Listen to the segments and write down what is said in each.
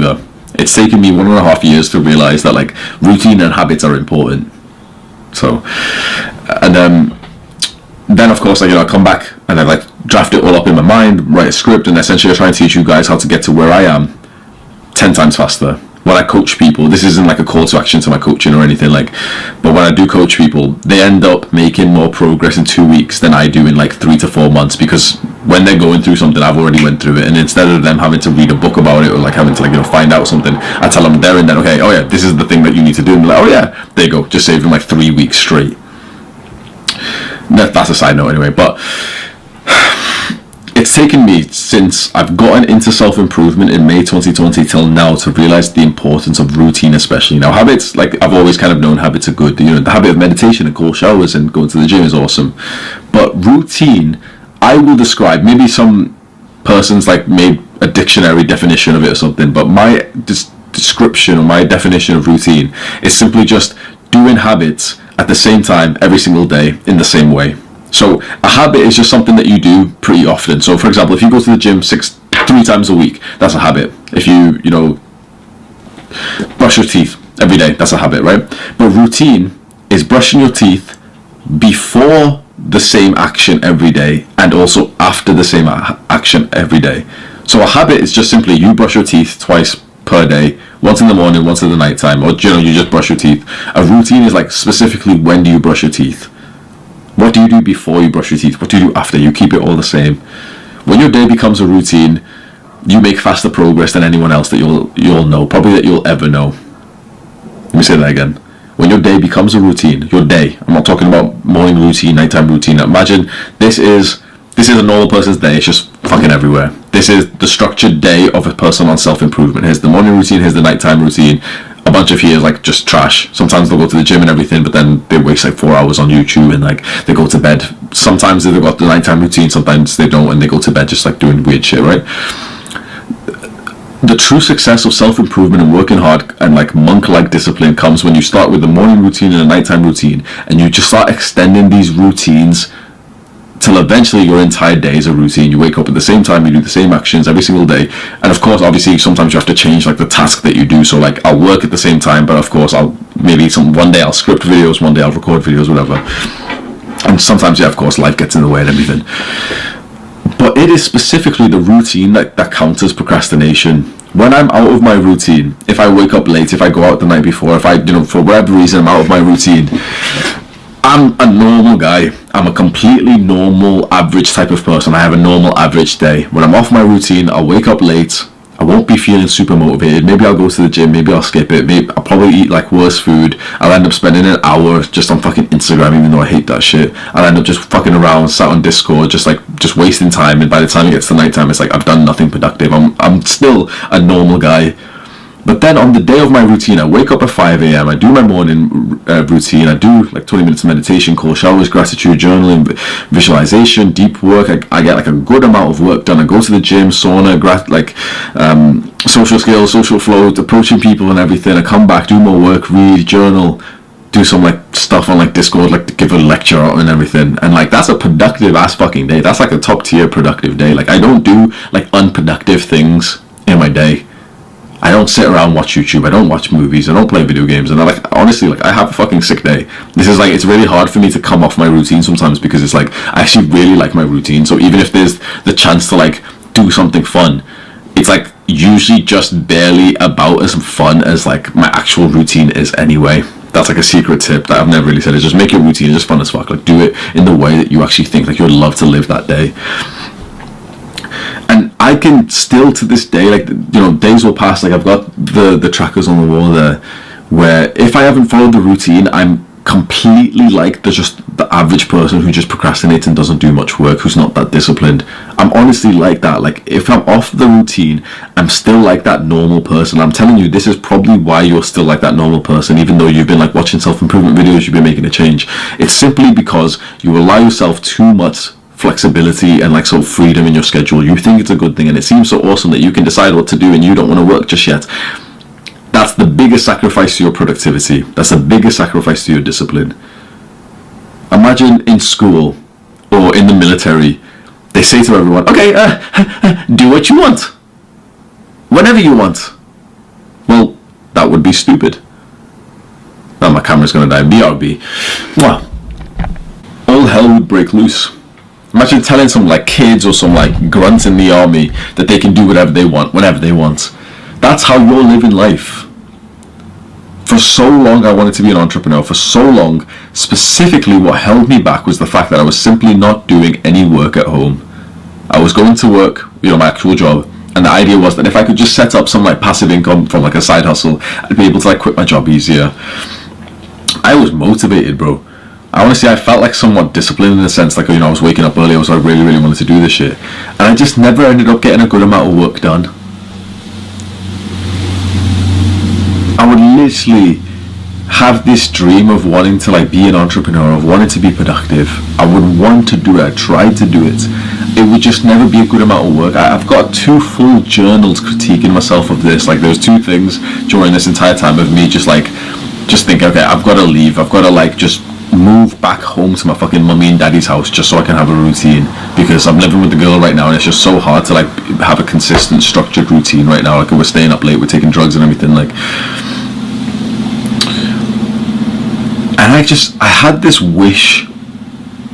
longer. It's taken me 1.5 years to realize that like routine and habits are important. So, and then of course, like, you know, I come back and I like draft it all up in my mind, write a script, and essentially I try and teach you guys how to get to where I am 10 times faster. When I coach people, this isn't like a call to action to my coaching or anything, like, but when I do coach people, they end up making more progress in 2 weeks than I do in like 3 to 4 months, because when they're going through something, I've already went through it, and instead of them having to read a book about it or like having to, like, you know, find out something, I tell them there and then, okay, oh yeah, this is the thing that you need to do, and they're like, oh yeah, there you go, just saved them like 3 weeks straight. That's a side note anyway, but it's taken me since I've gotten into self-improvement in May 2020 till now to realize the importance of routine, especially. Now, habits, like, I've always kind of known habits are good. You know, the habit of meditation and cold showers and going to the gym is awesome. But routine, I will describe, maybe some persons like made a dictionary definition of it or something, but my description or my definition of routine is simply just doing habits at the same time every single day in the same way. So a habit is just something that you do pretty often. So for example, if you go to the gym 3 times a week, that's a habit. If you know, brush your teeth every day, that's a habit, right? But routine is brushing your teeth before the same action every day and also after the same action every day. So a habit is just simply you brush your teeth twice per day, once in the morning, once in the night time, or, you know, you just brush your teeth. A routine is like specifically when do you brush your teeth? What do you do before you brush your teeth? What do you do after? You keep it all the same. When your day becomes a routine, you make faster progress than anyone else that you'll know, probably that you'll ever know. Let me say that again. When your day becomes a routine, your day, I'm not talking about morning routine, nighttime routine. Imagine this is a normal person's day. It's just fucking everywhere. This is the structured day of a person on self-improvement. Here's the morning routine, here's the nighttime routine. A bunch of years like just trash. Sometimes they'll go to the gym and everything, but then they waste like 4 hours on YouTube and like they go to bed. Sometimes they've got the nighttime routine, sometimes they don't, and they go to bed just like doing weird shit, right? The true success of self-improvement and working hard and like monk-like discipline comes when you start with the morning routine and a nighttime routine, and you just start extending these routines till eventually your entire day is a routine. You wake up at the same time, you do the same actions every single day, and of course obviously sometimes you have to change like the task that you do. So like I'll work at the same time, but of course I'll maybe one day I'll script videos, one day I'll record videos, whatever. And sometimes, yeah, of course life gets in the way and everything, but it is specifically the routine that counters procrastination. When I'm out of my routine, if I wake up late, if I go out the night before, if I, you know, for whatever reason I'm out of my routine, I'm a normal guy. I'm a completely normal, average type of person. I have a normal, average day. When I'm off my routine, I'll wake up late. I won't be feeling super motivated. Maybe I'll go to the gym. Maybe I'll skip it. Maybe I'll probably eat like worse food. I'll end up spending an hour just on fucking Instagram, even though I hate that shit. I'll end up just fucking around, sat on Discord, just wasting time. And by the time it gets to nighttime, it's like I've done nothing productive. I'm still a normal guy. But then on the day of my routine, I wake up at 5 a.m. I do my morning routine. I do like 20 minutes of meditation, cold showers, gratitude journaling, visualization, deep work. I get like a good amount of work done. I go to the gym, sauna, social skills, social flow, approaching people and everything. I come back, do more work, read, journal, do some like stuff on like Discord, like to give a lecture out and everything. And like that's a productive ass fucking day. That's like a top tier productive day. Like I don't do like unproductive things in my day. I don't sit around and watch YouTube. I don't watch movies. I don't play video games. And I like, honestly, like I have a fucking sick day. This is like, it's really hard for me to come off my routine sometimes because it's like, I actually really like my routine. So even if there's the chance to like do something fun, it's like usually just barely about as fun as like my actual routine is anyway. That's like a secret tip that I've never really said, is just make your routine just fun as fuck. Like do it in the way that you actually think like you would love to live that day. And I can still to this day, like, you know, days will pass, like I've got the trackers on the wall there, where if I haven't followed the routine, I'm completely like the average person who just procrastinates and doesn't do much work, who's not that disciplined. I'm honestly like that. Like if I'm off the routine, I'm still like that normal person. I'm telling you, this is probably why you're still like that normal person, even though you've been like watching self-improvement videos, you've been making a change. It's simply because you allow yourself too much flexibility and like sort of freedom in your schedule. You think it's a good thing and it seems so awesome that you can decide what to do and you don't want to work just yet. That's the biggest sacrifice to your productivity. That's the biggest sacrifice to your discipline. Imagine in school or in the military, they say to everyone, okay, do what you want, whenever you want. That would be stupid. Now my camera's gonna die. BRB. Well, all hell would break loose. Imagine telling some like kids or some like grunts in the army that they can do whatever they want, whenever they want. That's how you're living life. For so long I wanted to be an entrepreneur. For so long, specifically what held me back was the fact that I was simply not doing any work at home. I was going to work, my actual job, and the idea was that if I could just set up some like passive income from like a side hustle, I'd be able to like quit my job easier. I was motivated, bro. Honestly, I felt like somewhat disciplined in the sense like, I was waking up early, so I really, really wanted to do this shit. And I just never ended up getting a good amount of work done. I would literally have this dream of wanting to like be an entrepreneur, of wanting to be productive. I would want to do it. I tried to do it. It would just never be a good amount of work. I've got 2 full journals critiquing myself of this. Like there's 2 things during this entire time of me just thinking, okay, I've got to leave. I've got to like just move back home to my fucking mummy and daddy's house just so I can have a routine, because I'm living with the girl right now and it's just so hard to like have a consistent structured routine right now. Like we're staying up late, we're taking drugs and everything, like. And I had this wish.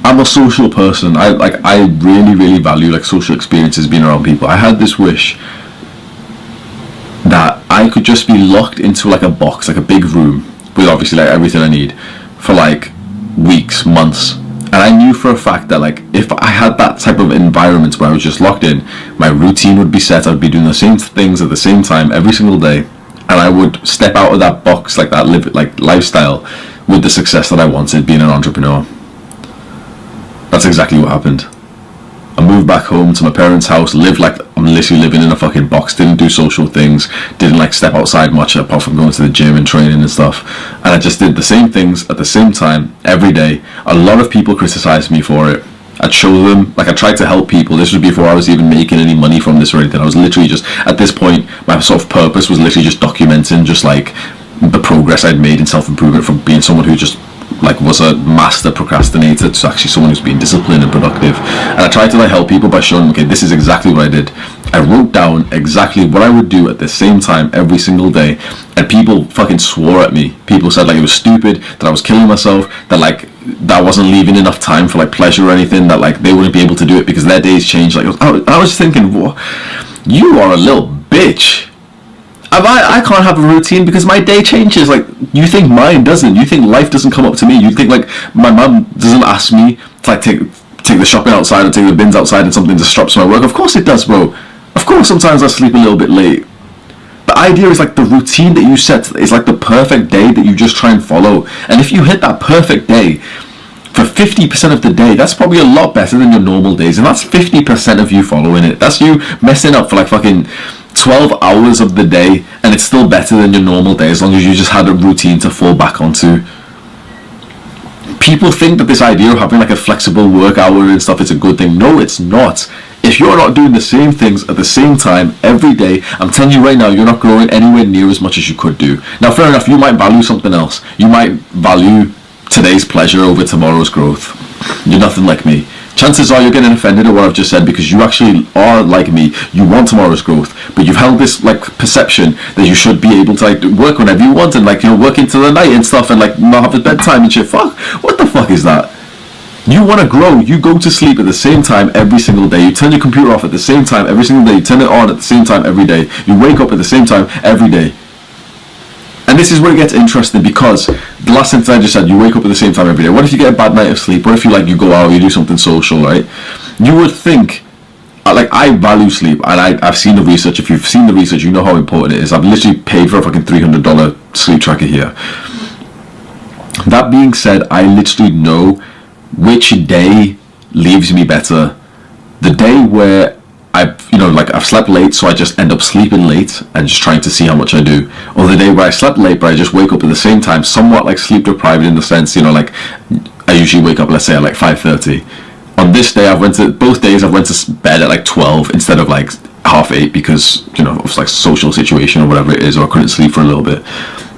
I'm a social person. I really, really value like social experiences, being around people. I had this wish that I could just be locked into like a box, like a big room with obviously like everything I need for like weeks, months. And I knew for a fact that like if I had that type of environment where I was just locked in, my routine would be set. I'd be doing the same things at the same time every single day, and I would step out of that box, like that lifestyle, with the success that I wanted, being an entrepreneur. That's exactly what happened. I moved back home to my parents' house, lived like I'm literally living in a fucking box, didn't do social things, didn't like step outside much apart from going to the gym and training and stuff. And I just did the same things at the same time every day. A lot of people criticized me for it. I'd show them, like I tried to help people. This was before I was even making any money from this or anything. I was literally just, at this point, my sort of purpose was literally just documenting just like the progress I'd made in self-improvement from being someone who just like was a master procrastinator to actually someone who's being disciplined and productive. And I tried to like help people by showing them, okay, this is exactly what I did. I wrote down exactly what I would do at the same time every single day, and people fucking swore at me. People said like it was stupid, that I was killing myself, that like that I wasn't leaving enough time for like pleasure or anything, that like they wouldn't be able to do it because their days changed. Like I was thinking, what? You are a little bitch. I can't have a routine because my day changes. Like, you think mine doesn't. You think life doesn't come up to me. You think like my mum doesn't ask me to like take the shopping outside or take the bins outside and something disrupts my work. Of course it does, bro. Of course sometimes I sleep a little bit late. The idea is like the routine that you set is like the perfect day that you just try and follow. And if you hit that perfect day for 50% of the day, that's probably a lot better than your normal days. And that's 50% of you following it. That's you messing up for like fucking 12 hours of the day, and it's still better than your normal day as long as you just had a routine to fall back onto. People think that this idea of having like a flexible work hour and stuff is a good thing. No, it's not. If you're not doing the same things at the same time every day, I'm telling you right now, you're not growing anywhere near as much as you could do. Now, fair enough, you might value something else. You might value today's pleasure over tomorrow's growth. You're nothing like me. Chances are you're getting offended at what I've just said because you actually are like me. You want tomorrow's growth, but you've held this like perception that you should be able to like work whenever you want and like work into the night and stuff and like not have a bedtime and shit. Fuck, what the fuck is that? You want to grow. You go to sleep at the same time every single day. You turn your computer off at the same time every single day. You turn it on at the same time every day. You wake up at the same time every day. And this is where it gets interesting, because the last sentence I just said, you wake up at the same time every day. What if you get a bad night of sleep? What if you go out, you do something social, right? You would think, like, I value sleep, and I've seen the research. If you've seen the research, you know how important it is. I've literally paid for a fucking $300 sleep tracker here. That being said, I literally know which day leaves me better. The day where I've slept late, so I just end up sleeping late and just trying to see how much I do. Or the day where I slept late, but I just wake up at the same time, somewhat like sleep deprived in the sense, like I usually wake up, let's say at like 5:30. On this day, both days I've went to bed at like 12 instead of like 8:30 because, of like social situation or whatever it is, or I couldn't sleep for a little bit.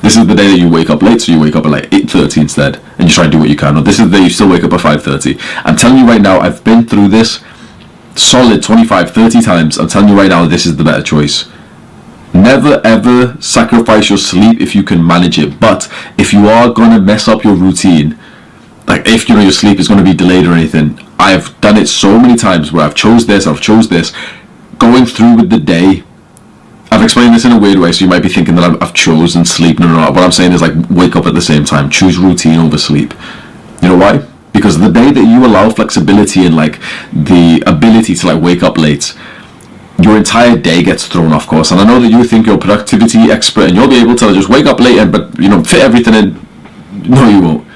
This is the day that you wake up late, so you wake up at like 8:30 instead, and you try and do what you can. Or this is the day you still wake up at 5:30. I'm telling you right now, I've been through this solid 25-30 times. I'm telling you right now, this is the better choice. Never ever sacrifice your sleep if you can manage it. But if you are gonna mess up your routine, like if you know your sleep is gonna be delayed or anything, I've done it so many times where I've chose this, going through with the day. I've explained this in a weird way, so you might be thinking that I've chosen sleep. No. What I'm saying is like wake up at the same time. Choose routine over sleep. You know why? Because the day that you allow flexibility and like the ability to like wake up late, your entire day gets thrown off course. And I know that you think you're a productivity expert and you'll be able to just wake up late and but fit everything in. No, you won't.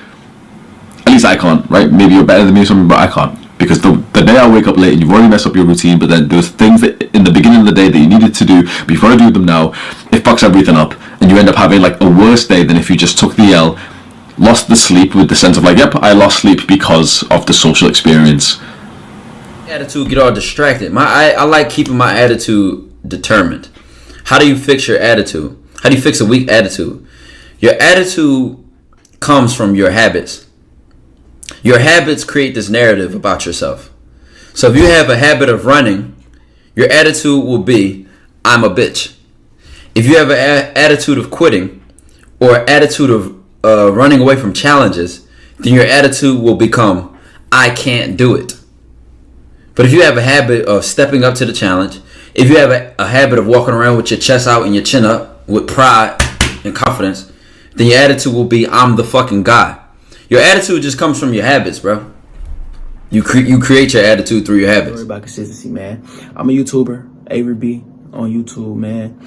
At least I can't, right? Maybe you're better than me or something, but I can't. Because the day I wake up late and you've already messed up your routine, but then there's things that in the beginning of the day that you needed to do, but you've got to do them now, it fucks everything up. And you end up having like a worse day than if you just took the L, lost the sleep with the sense of like, yep, I lost sleep because of the social experience. Attitude get all distracted. I like keeping my attitude determined. How do you fix your attitude? How do you fix a weak attitude? Your attitude comes from your habits. Your habits create this narrative about yourself. So if you have a habit of running, your attitude will be, I'm a bitch. If you have an attitude of quitting or attitude of running away from challenges, then your attitude will become, I can't do it. But if you have a habit of stepping up to the challenge, if you have a habit of walking around with your chest out and your chin up with pride and confidence, then your attitude will be, I'm the fucking guy. Your attitude just comes from your habits, bro. You create your attitude through your habits. About consistency, man. I'm a YouTuber, Avery B on YouTube, man.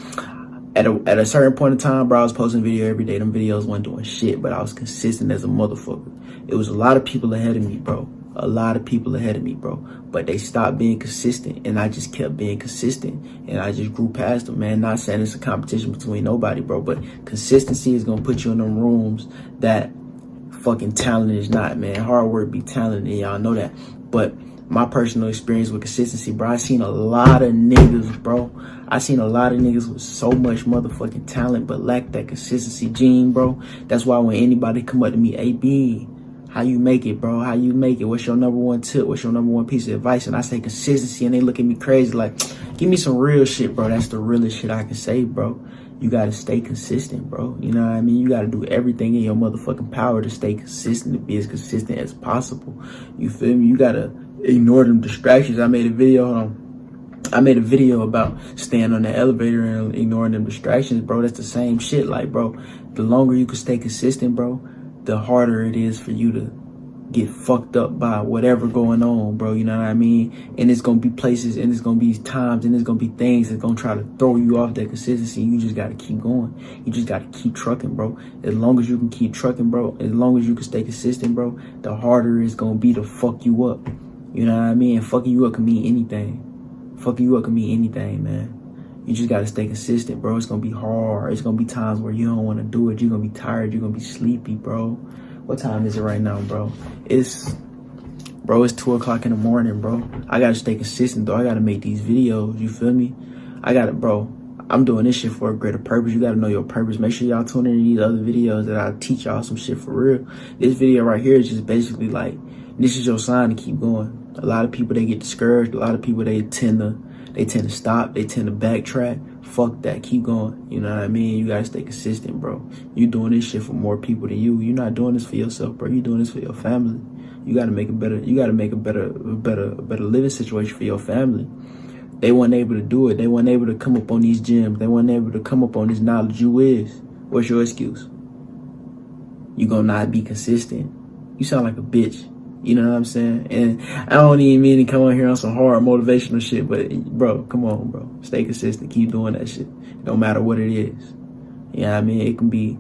At a certain point in time, bro, I was posting video every day. Them videos weren't doing shit, but I was consistent as a motherfucker. It was a lot of people ahead of me, bro. A lot of people ahead of me, bro. But they stopped being consistent, and I just kept being consistent, and I just grew past them, man. Not saying it's a competition between nobody, bro, but consistency is gonna put you in them rooms that fucking talent is not, man. Hard work be talent, and y'all know that. But my personal experience with consistency, bro, I seen a lot of niggas, bro. I seen a lot of niggas with so much motherfucking talent, but lack that consistency gene, bro. That's why when anybody come up to me, AB, how you make it, bro? How you make it? What's your number one tip? What's your number one piece of advice? And I say consistency, and they look at me crazy like, give me some real shit, bro. That's the realest shit I can say, bro. You gotta stay consistent, bro. You know what I mean? You gotta do everything in your motherfucking power to stay consistent, to be as consistent as possible. You feel me? You gotta ignore them distractions. I made a video about staying on the elevator and ignoring them distractions, bro. That's the same shit. Like, bro, the longer you can stay consistent, bro, the harder it is for you to get fucked up by whatever going on, bro. You know what I mean? And it's gonna be places, and it's gonna be times, and it's gonna be things that's gonna try to throw you off that consistency. You just gotta keep going. You just gotta keep trucking, bro. As long as you can keep trucking, bro, as long as you can stay consistent, bro, the harder it's gonna be to fuck you up. You know what I mean? And fucking you up can mean anything. Fucking you up can mean anything, man. You just gotta stay consistent, bro. It's gonna be hard. It's gonna be times where you don't wanna do it. You're gonna be tired. You're gonna be sleepy, bro. What time is it right now, bro? It's 2 o'clock in the morning, bro. I gotta stay consistent, though. I gotta make these videos, you feel me? Bro, I'm doing this shit for a greater purpose. You gotta know your purpose. Make sure y'all tune into these other videos that I teach y'all some shit for real. This video right here is just basically like, this is your sign to keep going. A lot of people, they get discouraged. A lot of people, they tend to stop. They tend to backtrack. Fuck that. Keep going. You know what I mean? You gotta stay consistent, bro. You doing this shit for more people than you. You're not doing this for yourself, bro. You doing this for your family. You gotta make a better living situation for your family. They weren't able to do it. They weren't able to come up on these gyms. They weren't able to come up on this knowledge. You is. What's your excuse? You gonna not be consistent? You sound like a bitch. You know what I'm saying? And I don't even mean to come on here on some hard motivational shit, but bro, come on, bro. Stay consistent. Keep doing that shit. No matter what it is. You know what I mean? It can be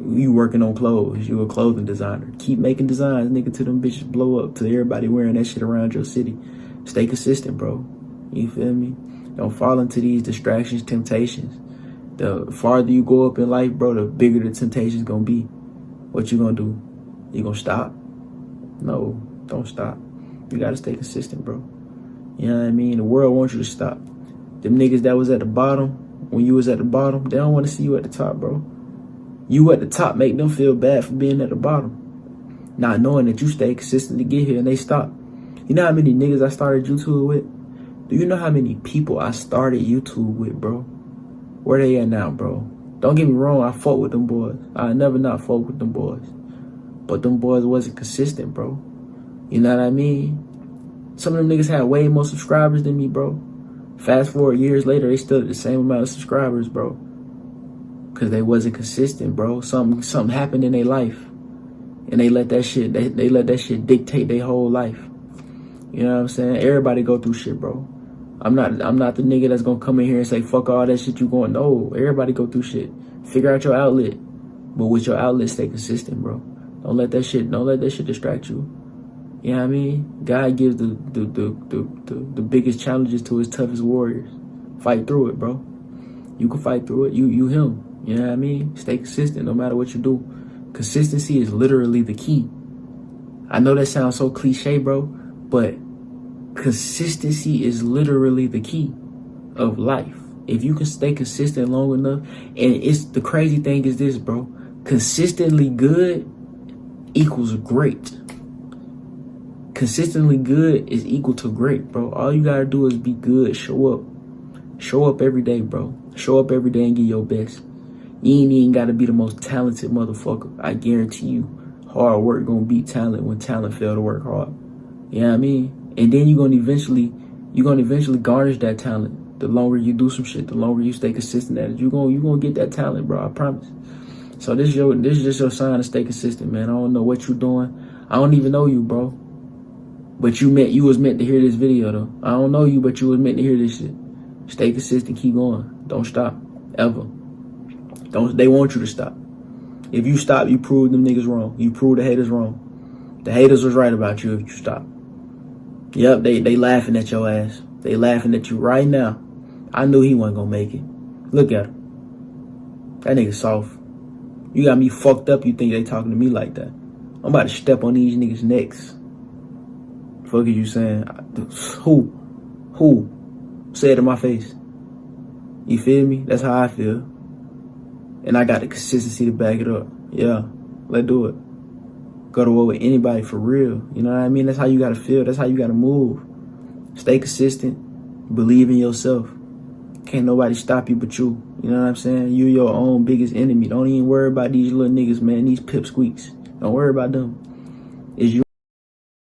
you working on clothes. You a clothing designer. Keep making designs, nigga, till them bitches blow up, till everybody wearing that shit around your city. Stay consistent, bro. You feel me? Don't fall into these distractions, temptations. The farther you go up in life, bro, the bigger the temptation's gonna be. What you gonna do? You gonna stop? No, don't stop. You gotta stay consistent, bro. You know what I mean? The world wants you to stop. Them niggas that was at the bottom, when you was at the bottom, they don't want to see you at the top, bro. You at the top make them feel bad for being at the bottom. Not knowing that you stay consistent to get here and they stop. You know how many niggas I started YouTube with? Do you know how many people I started YouTube with, bro? Where they at now, bro? Don't get me wrong, I fought with them boys. I never not fought with them boys. But them boys wasn't consistent, bro. You know what I mean? Some of them niggas had way more subscribers than me, bro. Fast forward years later, they still had the same amount of subscribers, bro. Cause they wasn't consistent, bro. Something happened in their life. And they let that shit, they let that shit dictate their whole life. You know what I'm saying? Everybody go through shit, bro. I'm not the nigga that's gonna come in here and say, fuck all that shit you going. No, everybody go through shit. Figure out your outlet. But with your outlet, stay consistent, bro. Don't let that shit distract you. You know what I mean? God gives the biggest challenges to his toughest warriors. Fight through it, bro. You can fight through it. You him. You know what I mean? Stay consistent no matter what you do. Consistency is literally the key. I know that sounds so cliche, bro, but consistency is literally the key of life. If you can stay consistent long enough, and it's the crazy thing is this, bro. Consistently good equals great. Consistently good is equal to great, bro. All you gotta do is be good. Show up. Show up every day, bro. Show up every day and give your best. You ain't even gotta be the most talented motherfucker. I guarantee you, hard work gonna beat talent when talent fail to work hard. You know what I mean? And then you're gonna eventually garnish that talent. The longer you do some shit, the longer you stay consistent at it, you gonna get that talent, bro. I promise. So this is just your sign to stay consistent, man. I don't know what you're doing. I don't even know you, bro. But you was meant to hear this video, though. I don't know you, but you was meant to hear this shit. Stay consistent, keep going. Don't stop, ever. They want you to stop. If you stop, you prove them niggas wrong. You prove the haters wrong. The haters was right about you if you stop. Yep, they laughing at your ass. They laughing at you right now. I knew he wasn't gonna make it. Look at him. That nigga soft. You got me fucked up, you think they talking to me like that. I'm about to step on these niggas' necks. Fuck is you saying? Who? Say it in my face. You feel me? That's how I feel. And I got the consistency to back it up. Yeah, let's do it. Go to war with anybody for real. You know what I mean? That's how you gotta feel. That's how you gotta move. Stay consistent. Believe in yourself. Can't nobody stop you but you. You know what I'm saying? You your own biggest enemy. Don't even worry about these little niggas, man. These pipsqueaks. Don't worry about them. It's you.